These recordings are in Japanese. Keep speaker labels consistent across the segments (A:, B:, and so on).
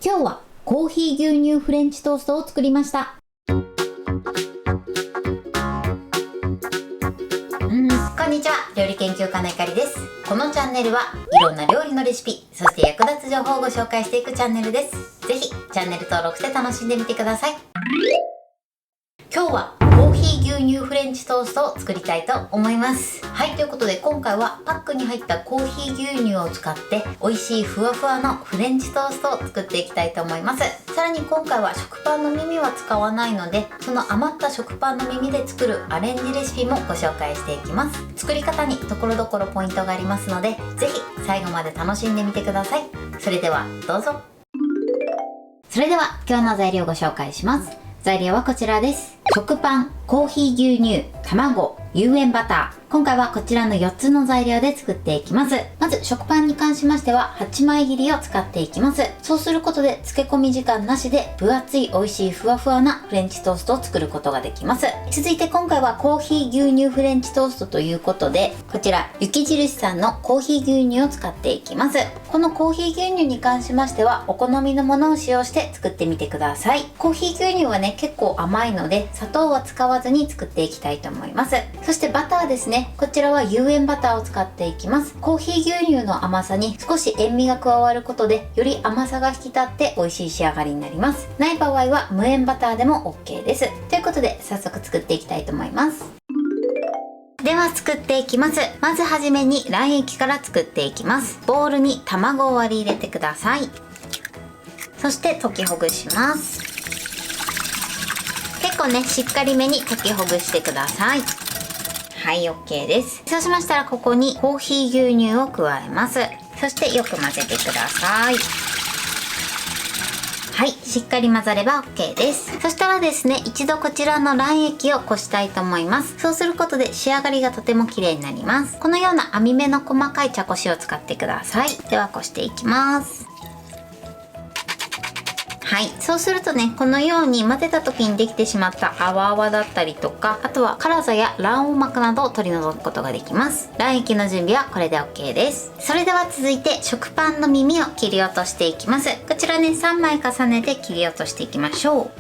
A: 今日はコーヒー牛乳フレンチトーストを作りました。こんにちは、料理研究家のゆかりです。このチャンネルはいろんな料理のレシピ、そして役立つ情報をご紹介していくチャンネルです。ぜひチャンネル登録して楽しんでみてください。今日はコーヒー牛乳フレンチトーストを作りたいと思います。はい、ということで今回はパックに入ったコーヒー牛乳を使って美味しいふわふわのフレンチトーストを作っていきたいと思います。さらに今回は食パンの耳は使わないので、その余った食パンの耳で作るアレンジレシピもご紹介していきます。作り方にところどころポイントがありますので、ぜひ最後まで楽しんでみてください。それではどうぞ。それでは今日の材料をご紹介します。材料はこちらです。食パン、コーヒー牛乳、卵、有塩バター。今回はこちらの4つの材料で作っていきます。まず食パンに関しましては8枚切りを使っていきます。そうすることで漬け込み時間なしで分厚い美味しいふわふわなフレンチトーストを作ることができます。続いて今回はコーヒー牛乳フレンチトーストということで、こちら雪印さんのコーヒー牛乳を使っていきます。このコーヒー牛乳に関しましてはお好みのものを使用して作ってみてください。コーヒー牛乳はね、結構甘いので砂糖は使わずに作っていきたいと思います。そしてバターですね、こちらは有塩バターを使っていきます。コーヒー牛乳の甘さに少し塩味が加わることでより甘さが引き立って美味しい仕上がりになります。ない場合は無塩バターでも OK です。ということで早速作っていきたいと思います。では作っていきます。まずはじめに卵液から作っていきます。ボウルに卵を割り入れてください。そして溶きほぐします。結構ね、しっかりめに溶きほぐしてください。はい、 OK です。そうしましたらここにコーヒー牛乳を加えます。そしてよく混ぜてください。はい、しっかり混ざれば OK です。そしたらですね、一度こちらの卵液をこしたいと思います。そうすることで仕上がりがとても綺麗になります。このような網目の細かい茶こしを使ってください。ではこしていきます。はい、そうするとね、このように混ぜた時にできてしまった泡泡だったりとか、あとは辛さや卵黄膜などを取り除くことができます。卵液の準備はこれで OK です。それでは続いて食パンの耳を切り落としていきます。こちらね、3枚重ねて切り落としていきましょう。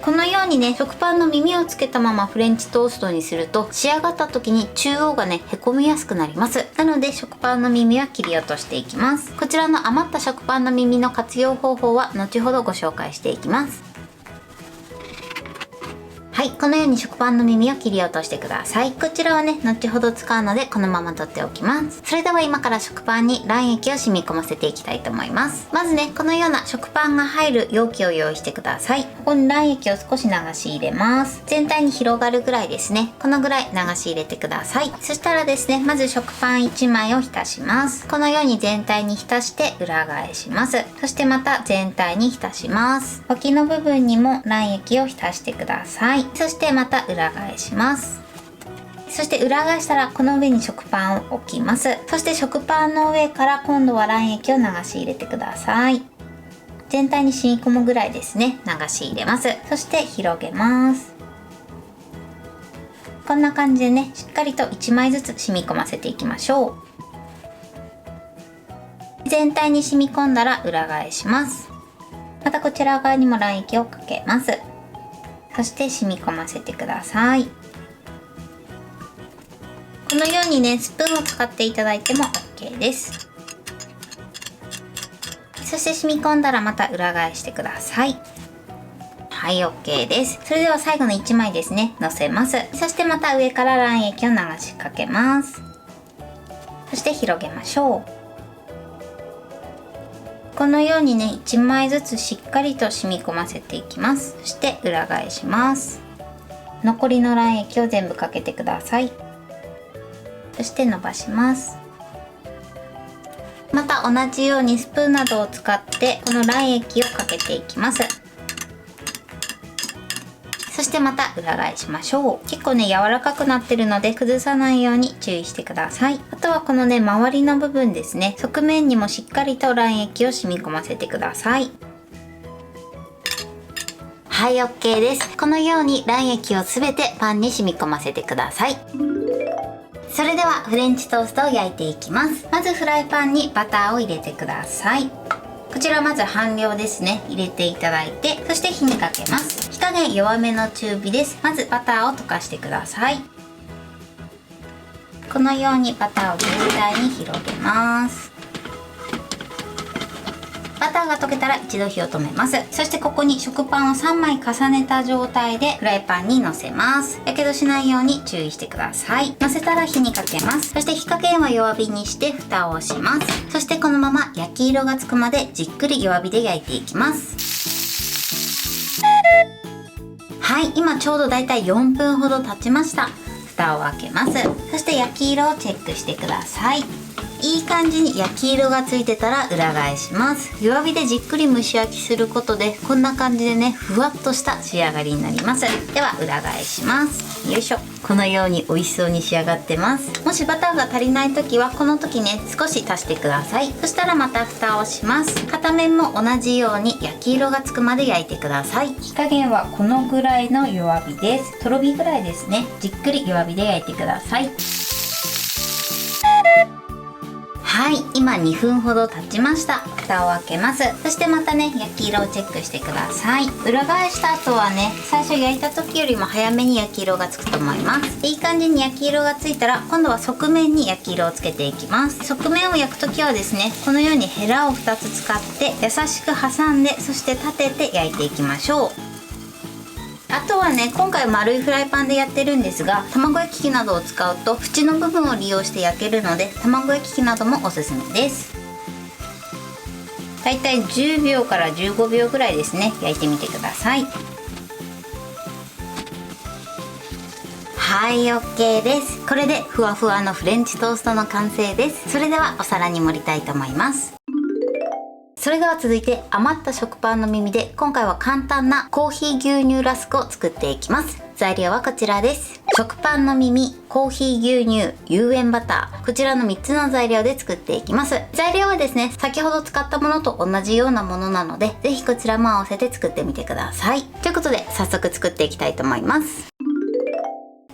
A: このようにね、食パンの耳をつけたままフレンチトーストにすると仕上がった時に中央がね、へこみやすくなります。なので食パンの耳は切り落としていきます。こちらの余った食パンの耳の活用方法は後ほどご紹介していきます。はい、このように食パンの耳を切り落としてください。こちらはね、後ほど使うのでこのまま取っておきます。それでは今から食パンに卵液を染み込ませていきたいと思います。まずね、このような食パンが入る容器を用意してください。ここに卵液を少し流し入れます。全体に広がるぐらいですね。このぐらい流し入れてください。そしたらですね、まず食パン1枚を浸します。このように全体に浸して裏返します。そしてまた全体に浸します。脇の部分にも卵液を浸してください。そしてまた裏返します。そして裏返したらこの上に食パンを置きます。そして食パンの上から今度は卵液を流し入れてください。全体に染み込むぐらいですね、流し入れます。そして広げます。こんな感じでね、しっかりと1枚ずつ染み込ませていきましょう。全体に染み込んだら裏返します。またこちら側にも卵液をかけます。そして染み込ませてください。このようにね、スプーンを使っていただいても OK です。そして染み込んだらまた裏返してください。はい、 OK です。それでは最後の1枚ですね、のせます。そしてまた上から卵液を流しかけます。そして広げましょう。このようにね、1枚ずつしっかりと染み込ませていきます。そして裏返します。残りの卵液を全部かけてください。そして伸ばします。また同じようにスプーンなどを使ってこの卵液をかけていきます。そしてまた裏返しましょう。結構ね、柔らかくなってるので崩さないように注意してください。あとはこのね、周りの部分ですね、側面にもしっかりと卵液を染み込ませてください。はい、 OK です。このように卵液をすべてパンに染み込ませてください。それではフレンチトーストを焼いていきます。まずフライパンにバターを入れてください。こちらまず半量ですね、入れていただいて、そして火にかけます。火加減弱めの中火です。まずバターを溶かしてください。このようにバターを全体に広げます。バターが溶けたら一度火を止めます。そしてここに食パンを3枚重ねた状態でフライパンにのせます。やけどしないように注意してください。のせたら火にかけます。そして火加減は弱火にして蓋をします。そしてこのまま焼き色がつくまでじっくり弱火で焼いていきます。はい、今ちょうどだいたい4分ほど経ちました。蓋を開けます。そして焼き色をチェックしてください。いい感じに焼き色がついてたら裏返します。弱火でじっくり蒸し焼きすることでこんな感じでね、ふわっとした仕上がりになります。では裏返します。よいしょ。このように美味しそうに仕上がってます。もしバターが足りない時はこの時ね、少し足してください。そしたらまた蓋をします。片面も同じように焼き色がつくまで焼いてください。火加減はこのぐらいの弱火です。とろ火ぐらいですね。じっくり弱火で焼いてください。はい、今2分ほど経ちました。蓋を開けます。そしてまたね、焼き色をチェックしてください。裏返した後はね、最初焼いた時よりも早めに焼き色がつくと思います。いい感じに焼き色がついたら、今度は側面に焼き色をつけていきます。側面を焼く時はですね、このようにヘラを2つ使って優しく挟んで、そして立てて焼いていきましょう。あとはね、今回丸いフライパンでやってるんですが、卵焼き器などを使うと縁の部分を利用して焼けるので、卵焼き器などもおすすめです。だいたい10秒から15秒ぐらいですね、焼いてみてください。はい、 OK です。これでふわふわのフレンチトーストの完成です。それではお皿に盛りたいと思います。それでは続いて余った食パンの耳で今回は簡単なコーヒー牛乳ラスクを作っていきます。材料はこちらです。食パンの耳、コーヒー牛乳、有塩バター、こちらの3つの材料で作っていきます。材料はですね、先ほど使ったものと同じようなものなので、ぜひこちらも合わせて作ってみてください。ということで早速作っていきたいと思います。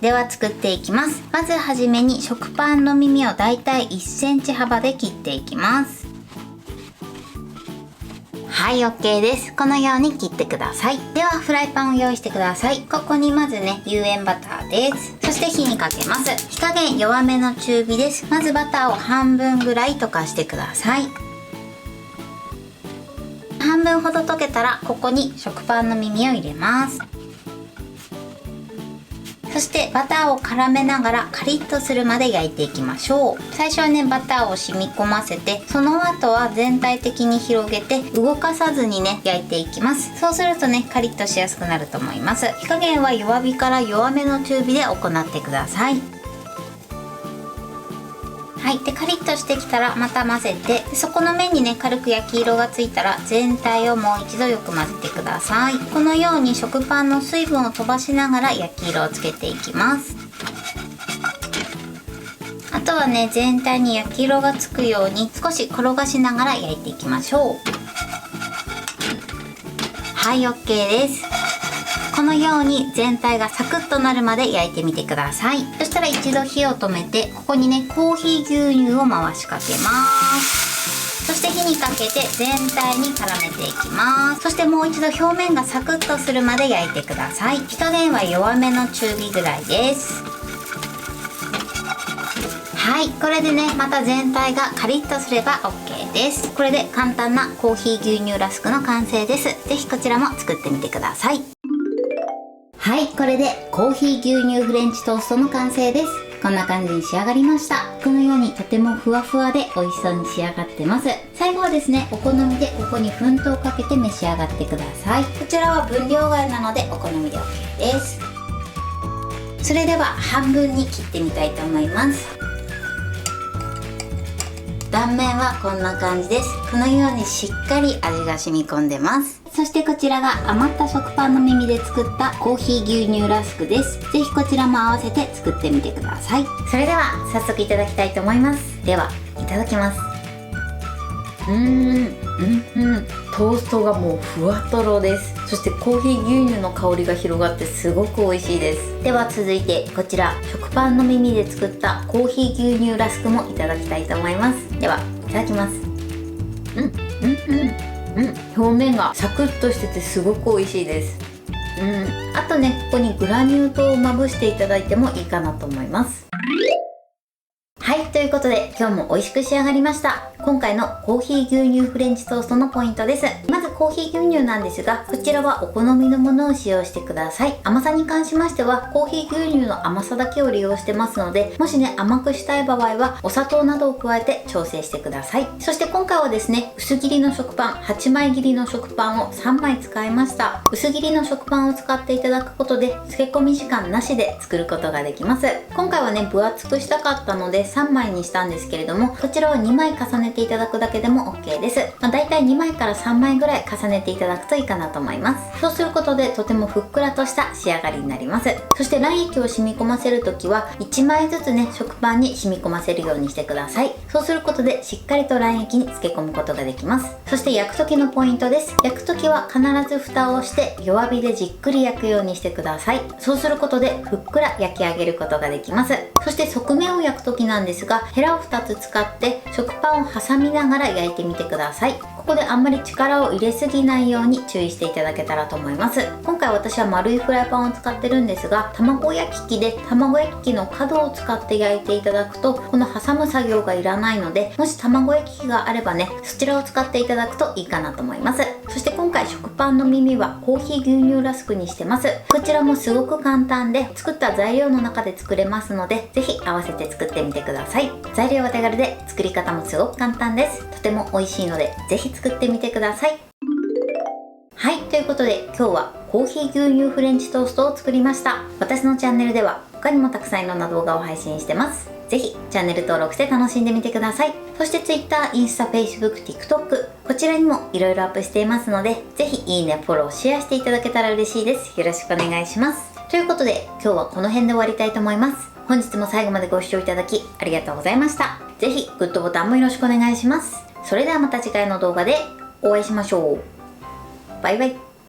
A: では作っていきます。まずはじめに食パンの耳をだいたい1センチ幅で切っていきます。はい、 OK です。このように切ってください。ではフライパンを用意してください。ここにまずね、有塩バターです。そして火にかけます。火加減弱めの中火です。まずバターを半分ぐらい溶かしてください。半分ほど溶けたらここに食パンの耳を入れます。そしてバターを絡めながらカリッとするまで焼いていきましょう。最初はね、バターを染み込ませて、その後は全体的に広げて動かさずにね、焼いていきます。そうするとね、カリッとしやすくなると思います。火加減は弱火から弱めの中火で行ってください。はい、でカリッとしてきたらまた混ぜて、そこの面にね、軽く焼き色がついたら全体をもう一度よく混ぜてください。このように食パンの水分を飛ばしながら焼き色をつけていきます。あとはね、全体に焼き色がつくように少し転がしながら焼いていきましょう。はい、 OK です。このように全体がサクッとなるまで焼いてみてください。そしたら一度火を止めて、ここにね、コーヒー牛乳を回しかけます。そして火にかけて全体に絡めていきます。そしてもう一度表面がサクッとするまで焼いてください。火加減は弱めの中火ぐらいです。はい、これでね、また全体がカリッとすれば OK です。これで簡単なコーヒー牛乳ラスクの完成です。ぜひこちらも作ってみてください。はい、これでコーヒー牛乳フレンチトーストの完成です。こんな感じに仕上がりました。このようにとてもふわふわで美味しそうに仕上がってます。最後はですね、お好みでここに粉糖をかけて召し上がってください。こちらは分量外なのでお好みで OK です。それでは半分に切ってみたいと思います。断面はこんな感じです。このようにしっかり味が染み込んでます。そしてこちらが余った食パンの耳で作ったコーヒー牛乳ラスクです。ぜひこちらも合わせて作ってみてください。それでは早速いただきたいと思います。ではいただきます。トーストがもうふわとろです。そしてコーヒー牛乳の香りが広がってすごく美味しいです。では続いてこちら食パンの耳で作ったコーヒー牛乳ラスクもいただきたいと思います。ではいただきます。表面がサクッとしててすごく美味しいです。あとね、ここにグラニュー糖をまぶしていただいてもいいかなと思います。はい、ということで今日も美味しく仕上がりました。今回のコーヒー牛乳フレンチトーストのポイントです。まずコーヒー牛乳なんですが、こちらはお好みのものを使用してください。甘さに関しましてはコーヒー牛乳の甘さだけを利用してますので、もしね甘くしたい場合はお砂糖などを加えて調整してください。そして今回はですね、薄切りの食パン、8枚切りの食パンを3枚使いました。薄切りの食パンを使っていただくことで漬け込み時間なしで作ることができます。今回はね分厚くしたかったので3枚にしたんですけれども、こちらを2枚重ねていただくだけでも OK です。だいたい2枚から3枚ぐらい重ねていただくといいかなと思います。そうすることでとてもふっくらとした仕上がりになります。そして卵液を染み込ませるときは1枚ずつね食パンに染み込ませるようにしてください。そうすることでしっかりと卵液に漬け込むことができます。そして焼く時のポイントです。焼く時は必ず蓋をして弱火でじっくり焼くようにしてください。そうすることでふっくら焼き上げることができます。そして側面を焼く時なんですが、ヘラを2つ使って食パンを挟みながら焼いてみてください。ここであんまり力を入れすぎないように注意していただけたらと思います。今回私は丸いフライパンを使ってるんですが、卵焼き器で卵焼き器の角を使って焼いていただくとこの挟む作業がいらないので、もし卵焼き器があればねそちらを使っていただくといいかなと思います。そして今回食パンの耳はコーヒー牛乳ラスクにしてます。こちらもすごく簡単で作った材料の中で作れますので、ぜひ合わせて作ってみてください。材料は手軽で作り方もすごく簡単です。とても美味しいのでぜひ作ってみてください。はい、ということで今日はコーヒー牛乳フレンチトーストを作りました。私のチャンネルでは他にもたくさんいろんな動画を配信してます。ぜひチャンネル登録して楽しんでみてください。そして Twitter、インスタ、Facebook、TikTok こちらにもいろいろアップしていますので、ぜひいいね、フォロー、シェアしていただけたら嬉しいです。よろしくお願いします。ということで今日はこの辺で終わりたいと思います。本日も最後までご視聴いただきありがとうございました。ぜひグッドボタンもよろしくお願いします。それではまた次回の動画でお会いしましょう。バイバイ。